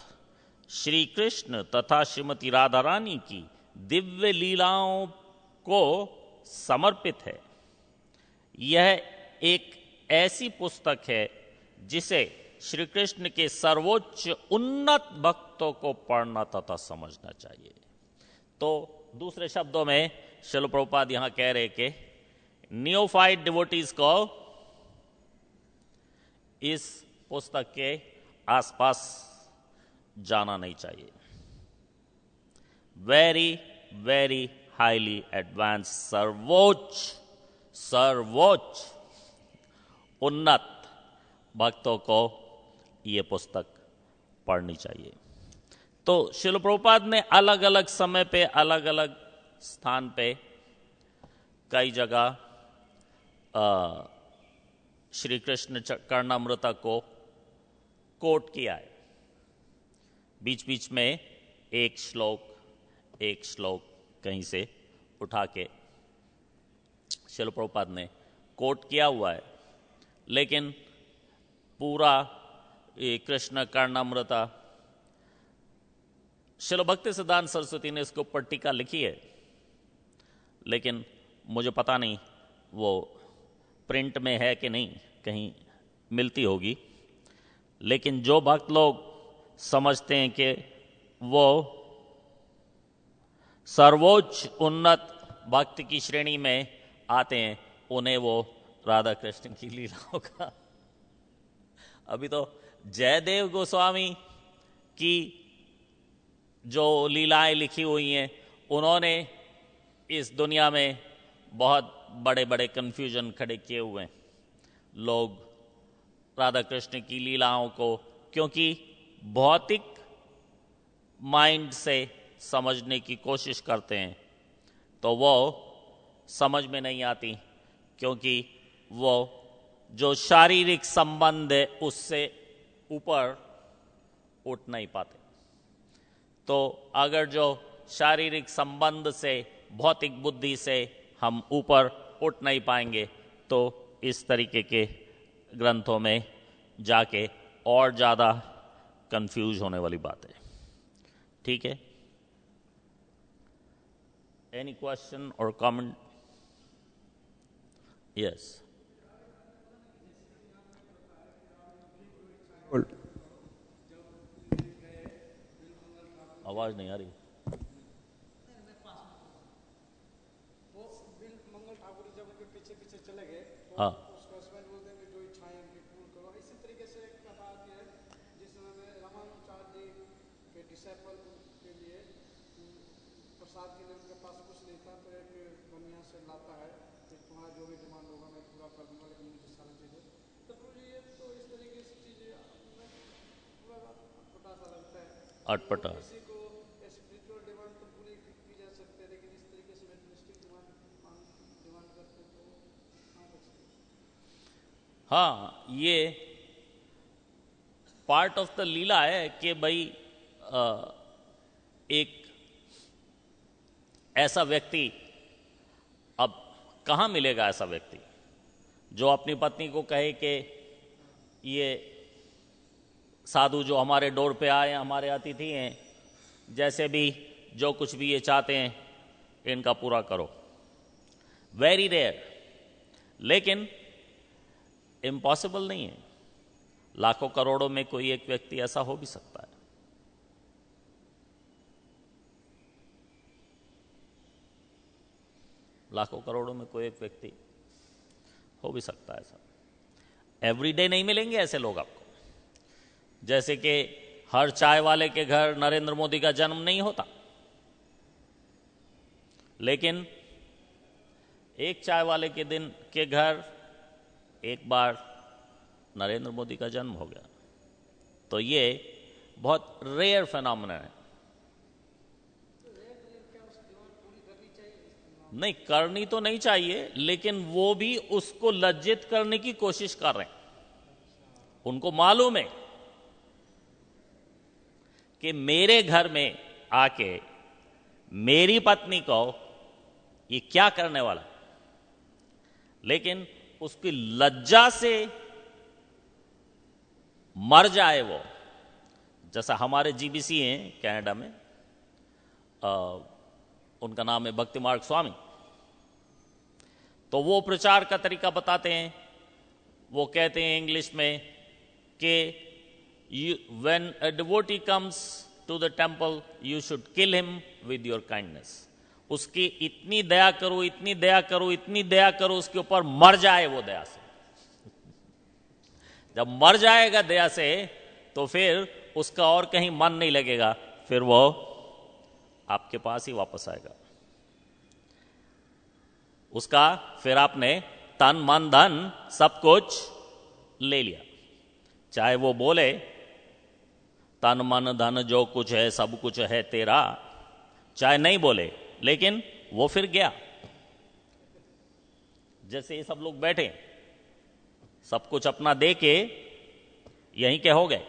श्री कृष्ण तथा श्रीमती राधा रानी की दिव्य लीलाओं को समर्पित है। यह एक ऐसी पुस्तक है जिसे श्री कृष्ण के सर्वोच्च उन्नत भक्तों को पढ़ना तथा समझना चाहिए। तो दूसरे शब्दों में श्रील प्रभुपाद यहां कह रहे कि नियोफाइट डिवोटीज को इस पुस्तक के आसपास जाना नहीं चाहिए। वेरी वेरी हाईली एडवांस, सर्वोच्च उन्नत भक्तों को यह पुस्तक पढ़नी चाहिए। तो श्रील प्रभुपाद ने अलग अलग समय पे, अलग अलग स्थान पे, कई जगह श्री कृष्ण कर्णामृता को कोट किया है। बीच बीच में एक श्लोक कहीं से उठा के श्रील प्रभुपाद ने कोट किया हुआ है। लेकिन पूरा ये कृष्ण कर्णामृता, श्रील भक्ति सिद्धांत सरस्वती ने इसके ऊपर टीका लिखी है, लेकिन मुझे पता नहीं वो प्रिंट में है कि नहीं, कहीं मिलती होगी। लेकिन जो भक्त लोग समझते हैं कि वो सर्वोच्च उन्नत भक्त की श्रेणी में आते हैं, उन्हें वो राधा कृष्ण की लीलाओं का, अभी तो जयदेव गोस्वामी की जो लीलाएं लिखी हुई हैं, उन्होंने इस दुनिया में बहुत बड़े बड़े कंफ्यूजन खड़े किए हुए हैं। लोग राधा कृष्ण की लीलाओं को क्योंकि भौतिक माइंड से समझने की कोशिश करते हैं, तो वो समझ में नहीं आती, क्योंकि वो जो शारीरिक संबंध है उससे ऊपर उठ नहीं पाते। तो अगर जो शारीरिक संबंध से, भौतिक बुद्धि से हम ऊपर उठ नहीं पाएंगे, तो इस तरीके के ग्रंथों में जाके और ज़्यादा कंफ्यूज होने वाली बात है। ठीक है? एनी क्वेश्चन और कमेंट? यस। आवाज नहीं आ रही। हाँ, अटपटा। हाँ, ये पार्ट ऑफ द लीला है कि भाई एक ऐसा व्यक्ति, अब कहाँ मिलेगा ऐसा व्यक्ति जो अपनी पत्नी को कहे कि ये साधु जो हमारे डोर पे आए, हमारे अतिथि हैं, जैसे भी जो कुछ भी ये चाहते हैं इनका पूरा करो। वेरी रेयर, लेकिन इम्पॉसिबल नहीं है। लाखों करोड़ों में कोई एक व्यक्ति ऐसा हो भी सकता है। लाखों करोड़ों में कोई एक व्यक्ति हो भी सकता है ऐसा। एवरीडे नहीं मिलेंगे ऐसे लोग आपको। जैसे कि हर चाय वाले के घर नरेंद्र मोदी का जन्म नहीं होता, लेकिन एक चाय वाले के दिन के घर एक बार नरेंद्र मोदी का जन्म हो गया, तो ये बहुत रेयर फिनोमेना है। नहीं, करनी तो नहीं चाहिए, लेकिन वो भी उसको लज्जित करने की कोशिश कर रहे हैं। उनको मालूम है कि मेरे घर में आके मेरी पत्नी को ये क्या करने वाला, लेकिन उसकी लज्जा से मर जाए वो। जैसा हमारे जीबीसी हैं कनाडा में, उनका नाम है भक्ति मार्ग स्वामी, तो वो प्रचार का तरीका बताते हैं। वो कहते हैं इंग्लिश में कि when a devotee comes to the temple you should kill him with your kindness. उसकी इतनी दया करो, इतनी दया करो, इतनी दया करो, उसके ऊपर मर जाए वो दया से। जब मर जाएगा दया से, तो फिर उसका और कहीं मन नहीं लगेगा, फिर वो आपके पास ही वापस आएगा। उसका फिर आपने तन मन धन सब कुछ ले लिया। चाहे वो बोले तन मन धन जो कुछ है सब कुछ है तेरा, चाहे नहीं बोले, लेकिन वो फिर गया। जैसे ये सब लोग बैठे, सब कुछ अपना दे के यहीं के हो गए,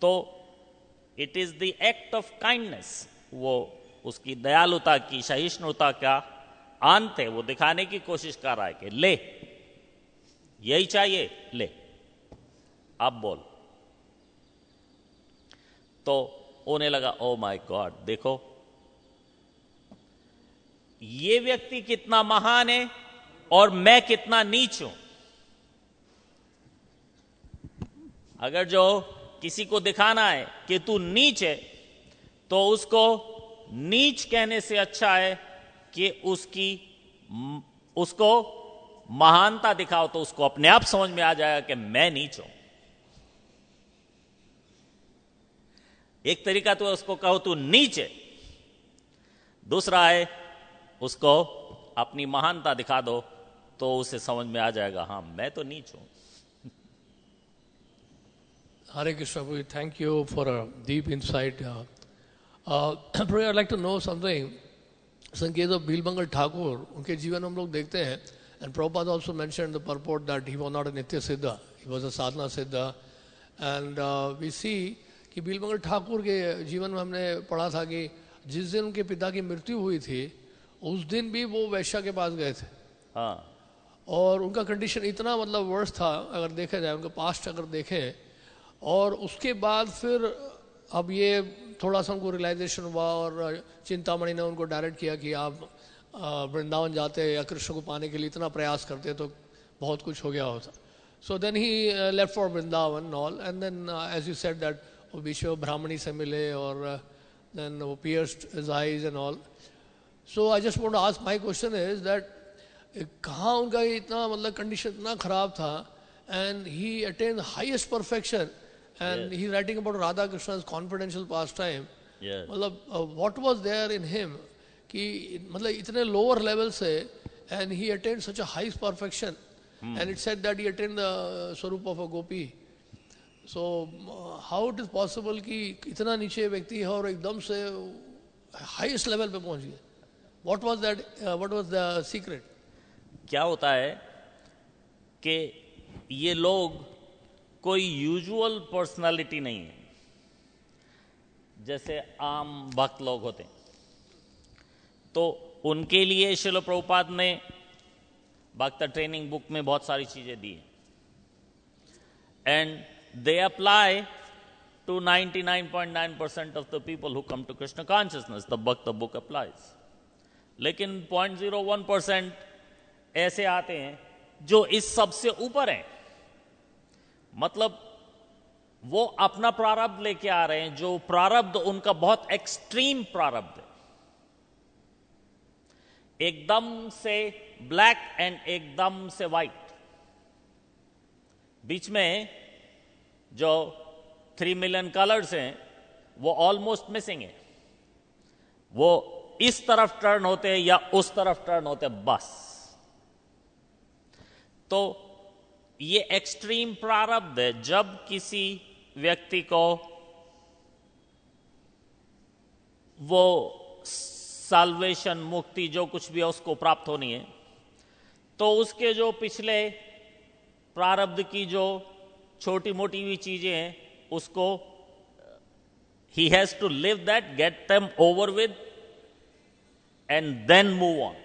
तो it is the act of kindness. वो उसकी दयालुता की, सहिष्णुता का अंत है। वो दिखाने की कोशिश कर रहा है कि ले, यही चाहिए, ले, अब बोल। तो उन्हें लगा, ओ माय गॉड, देखो ये व्यक्ति कितना महान है और मैं कितना नीच हूं। अगर जो किसी को दिखाना है कि तू नीच है, तो उसको नीच कहने से अच्छा है कि उसको महानता दिखाओ, तो उसको अपने आप समझ में आ जाएगा कि मैं नीच हूं। एक तरीका तो उसको कहो तू नीच है, दूसरा है उसको अपनी महानता दिखा दो, तो उसे समझ में आ जाएगा, हां मैं तो नीच हूं। Hare Krishna, Prabhu, thank you for a deep insight. Prabhu, I'd like to know something. So in case of Bilbangal Thakur, उनके जीवन हम लोग देखते हैं, and Prabhupada also mentioned the purport that he was not a Nitya Siddha, he was a Sadhana Siddha. And we see कि बिलबंगल ठाकुर के जीवन में हमने पढ़ा था कि जिस दिन उनके पिता की मृत्यु हुई थी, उस दिन भी वो वैश्या के पास गए थे। हाँ, और उनका कंडीशन इतना मतलब वर्स था, अगर देखा जाए उनका पास्ट अगर देखें, और उसके बाद फिर अब ये थोड़ा सा उनको रियलाइजेशन हुआ और चिंतामणि ने उनको डायरेक्ट किया कि आप वृंदावन जाते या कृष्ण को पाने के लिए इतना प्रयास करते तो बहुत कुछ हो गया होता। So then he left for Vrindavan all, and then as you said that वो बीच में ब्राह्मणी से मिले और देन वो pierced his eyes and all. So I just want to ask, my question is that कहाँ उनका इतना मतलब कंडीशन इतना खराब था, and he attend highest perfection, and he's writing about Radha Krishna's confidential pastime. मतलब what was there in him कि मतलब इतने lower level से, and he attained such a high perfection, and it said that he attained the swarup of a gopi. So how it is possible कि इतना नीचे व्यक्ति है और एकदम से highest level पे पहुंच गया? What was that? What was the secret? क्या होता है कि ये लोग कोई यूजुअल पर्सनालिटी नहीं है, जैसे आम भक्त लोग होते हैं। तो उनके लिए श्रील प्रभुपाद ने भक्त ट्रेनिंग बुक में बहुत सारी चीजें दी, and they apply to 99.9% of the people who come to Krishna consciousness. The bhakta book applies, लेकिन 0.01% ऐसे आते हैं जो इस सबसे ऊपर हैं। मतलब वो अपना प्रारब्ध लेके आ रहे हैं, जो प्रारब्ध उनका बहुत एक्सट्रीम प्रारब्ध है, एकदम से ब्लैक एंड एकदम से वाइट, बीच में जो 3 मिलियन कलर्स हैं वो ऑलमोस्ट मिसिंग है। वो इस तरफ टर्न होते हैं या उस तरफ टर्न होते हैं, बस तो ये एक्सट्रीम प्रारब्ध है। जब किसी व्यक्ति को वो साल्वेशन, मुक्ति, जो कुछ भी है उसको प्राप्त होनी है, तो उसके जो पिछले प्रारब्ध की जो छोटी मोटी भी चीजें हैं उसको he has to live that, get them over with, and then move on.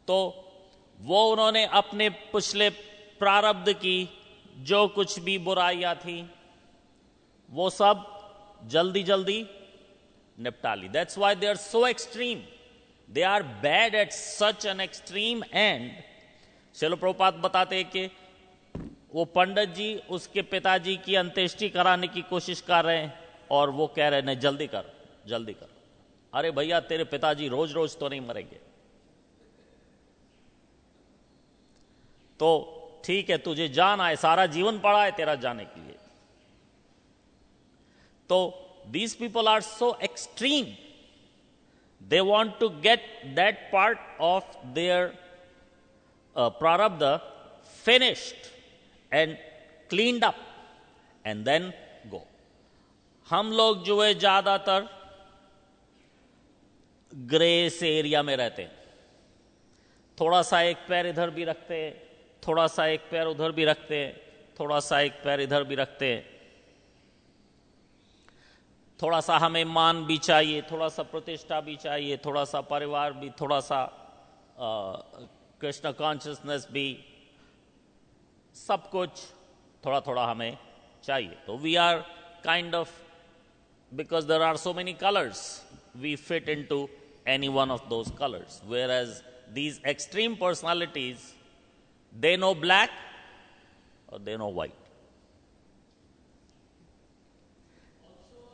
तो वो उन्होंने अपने पिछले प्रारब्ध की जो कुछ भी बुराइयां थी वो सब जल्दी जल्दी निपटा ली। That's why they are so extreme, they are bad at such an extreme end. Srila Prabhupada बताते हैं कि वो पंडित जी उसके पिताजी की अंत्येष्टि कराने की कोशिश कर रहे हैं और वो कह रहे हैं नहीं जल्दी कर, जल्दी कर। अरे भैया तेरे पिताजी रोज रोज तो नहीं मरेंगे, तो ठीक है तुझे जाना है, सारा जीवन पड़ा है तेरा जाने के लिए। तो these people are so extreme, they want to get that part of their prarabdha finished and cleaned up and then go. हम लोग जो है ज्यादातर ग्रेस एरिया में रहते हैं, थोड़ा सा एक पैर इधर भी रखते हैं, थोड़ा सा एक पैर उधर भी रखते हैं, थोड़ा सा एक पैर इधर भी रखते हैं, थोड़ा सा हमें मान भी चाहिए, थोड़ा सा प्रतिष्ठा भी चाहिए, थोड़ा सा परिवार भी, थोड़ा सा कृष्ण कॉन्शियसनेस भी, सब कुछ थोड़ा थोड़ा हमें चाहिए। तो we are kind of, because there are so many colours, we fit into any one of those colours, whereas these extreme personalities, they know black or they know white.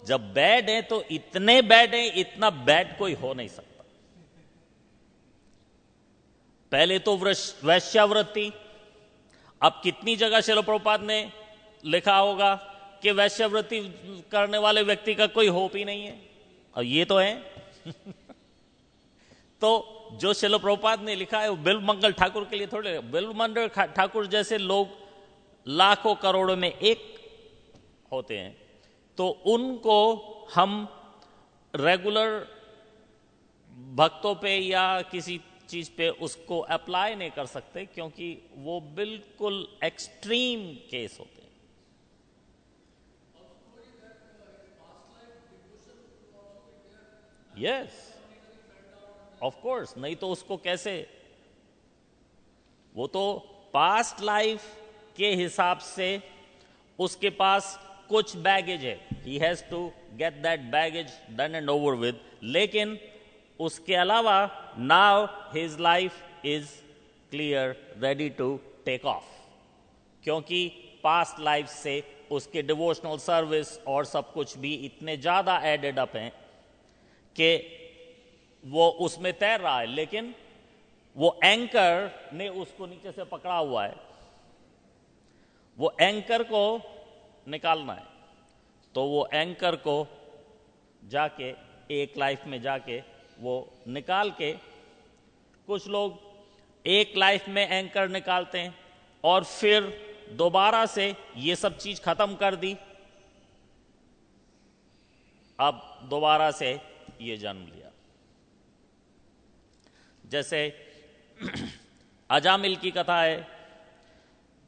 जब bad है तो इतने bad है, इतना bad कोई हो नहीं सकता। पहले तो वैश्यावृत्ति, अब कितनी जगह श्रील प्रभुपाद ने लिखा होगा कि वैश्यावृत्ति करने वाले व्यक्ति का कोई होप ही नहीं है, और ये तो है। तो जो श्रील प्रभुपाद ने लिखा है वो बिल्व मंगल ठाकुर के लिए थोड़े, बिल्व मंगल ठाकुर जैसे लोग लाखों करोड़ों में एक होते हैं, तो उनको हम रेगुलर भक्तों पे या किसी चीज पे उसको अप्लाई नहीं कर सकते, क्योंकि वो बिल्कुल एक्सट्रीम केस होते हैं। यस, ऑफ कोर्स, नहीं तो उसको कैसे, वो तो पास्ट लाइफ के हिसाब से उसके पास कुछ बैगेज है, he has to get that baggage done and over with, लेकिन उसके अलावा now his life is clear, ready to take off, क्योंकि पास्ट लाइफ से उसके डिवोशनल सर्विस और सब कुछ भी इतने ज्यादा एडेड अप हैं कि वो उसमें तैर रहा है, लेकिन वो एंकर ने उसको नीचे से पकड़ा हुआ है, वो एंकर को निकालना है। तो वो एंकर को जाके एक लाइफ में जाके वो निकाल के, कुछ लोग एक लाइफ में एंकर निकालते हैं और फिर दोबारा से ये सब चीज खत्म कर दी, अब दोबारा से ये जन्म लिया। जैसे अजामिल की कथा है,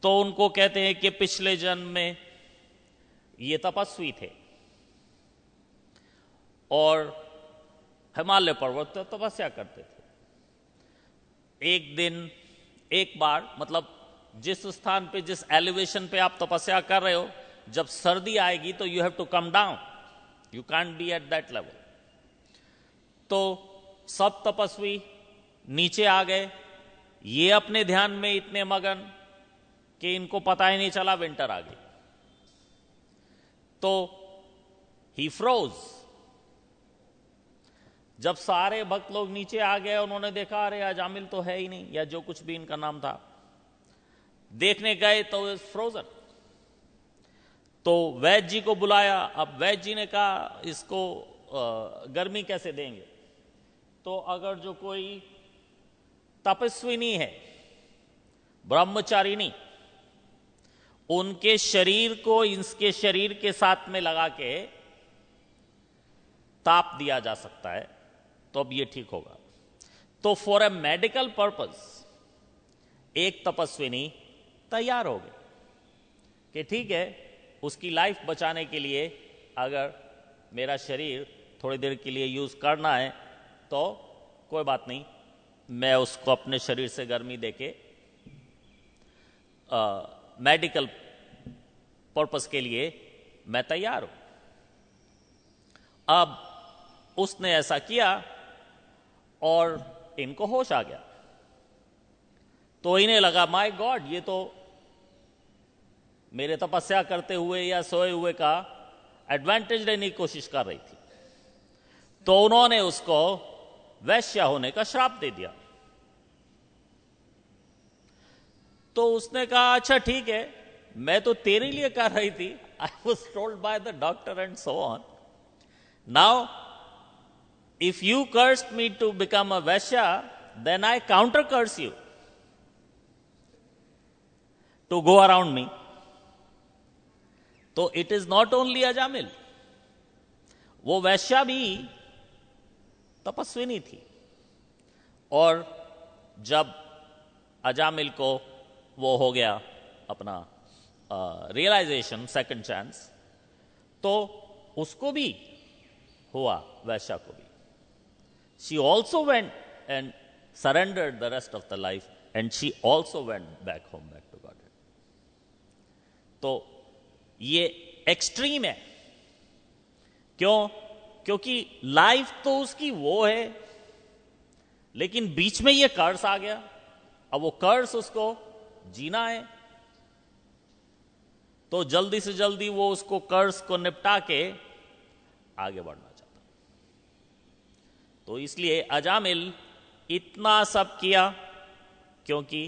तो उनको कहते हैं कि पिछले जन्म में ये तपस्वी थे और हिमालय पर्वत पर तपस्या करते थे। एक दिन, एक बार, मतलब जिस स्थान पे, जिस एलिवेशन पे आप तपस्या कर रहे हो, जब सर्दी आएगी तो you have to come down, you can't be at that level. तो सब तपस्वी नीचे आ गए, ये अपने ध्यान में इतने मगन कि इनको पता ही नहीं चला विंटर आ गई। तो ही फ्रोज। जब सारे भक्त लोग नीचे आ गए, उन्होंने देखा अरे अजामिल तो है ही नहीं, या जो कुछ भी इनका नाम था, देखने गए तो इज फ्रोजन। तो वैद्य जी को बुलाया। अब वैद्य जी ने कहा इसको गर्मी कैसे देंगे? तो अगर जो कोई तपस्विनी है, ब्रह्मचारिणी, उनके शरीर को इसके शरीर के साथ में लगा के ताप दिया जा सकता है, तो अब ये ठीक होगा। तो फॉर ए मेडिकल पर्पस एक तपस्विनी तैयार हो गई कि ठीक है, उसकी लाइफ बचाने के लिए अगर मेरा शरीर थोड़ी देर के लिए यूज करना है तो कोई बात नहीं, मैं उसको अपने शरीर से गर्मी देके मेडिकल पर्पस के लिए मैं तैयार हूं। अब उसने ऐसा किया और इनको होश आ गया, तो इन्हें लगा माय गॉड, ये तो मेरे तपस्या करते हुए या सोए हुए का एडवांटेज लेने की कोशिश कर रही थी। तो उन्होंने उसको वैश्य होने का श्राप दे दिया। तो उसने कहा अच्छा ठीक है, मैं तो तेरे लिए कर रही थी, I was told by the doctor and so on. Now if you cursed me to become a vaishya, then I counter curse you to go around me. तो it is not only Ajamila, वो वैश्या भी तपस्विनी थी। और जब अजामिल को वो हो गया अपना रियलाइजेशन, सेकंड चांस, तो उसको भी हुआ, वैश्या को भी। She also went and surrendered the rest of the life and she also went back home, back to God. तो ये एक्सट्रीम है। क्यों? क्योंकि लाइफ तो उसकी वो है, लेकिन बीच में ये कर्स आ गया। अब वो कर्स उसको जीना है, तो जल्दी से जल्दी वो उसको कर्स को निपटा के आगे बढ़ना चाहता। तो इसलिए अजामिल इतना सब किया क्योंकि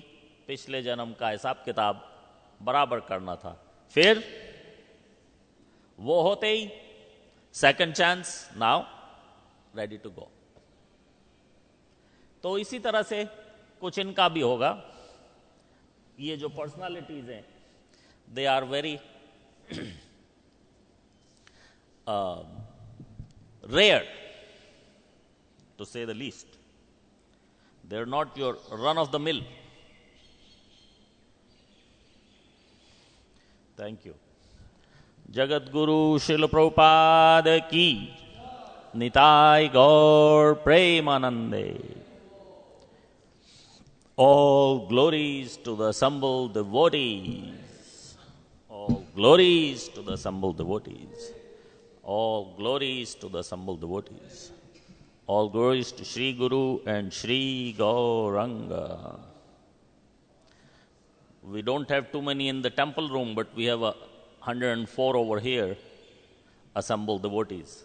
पिछले जन्म का हिसाब किताब बराबर करना था। फिर वो होते ही second chance, now ready to go. तो इसी तरह से कुछ इनका भी होगा। ये जो पर्सनालिटीज हैं, they are very rare to say the least. They are not your run of the mill. Thank you. Jagat Guru शिल प्रभुपाद की निताय गौर प्रेमानंदे। All glories to the assembled devotees. All glories to the assembled devotees. All glories to the assembled devotees. All glories to Sri Guru and Sri Gauranga. We don't have too many in the temple room, but we have 104 over here, assembled devotees.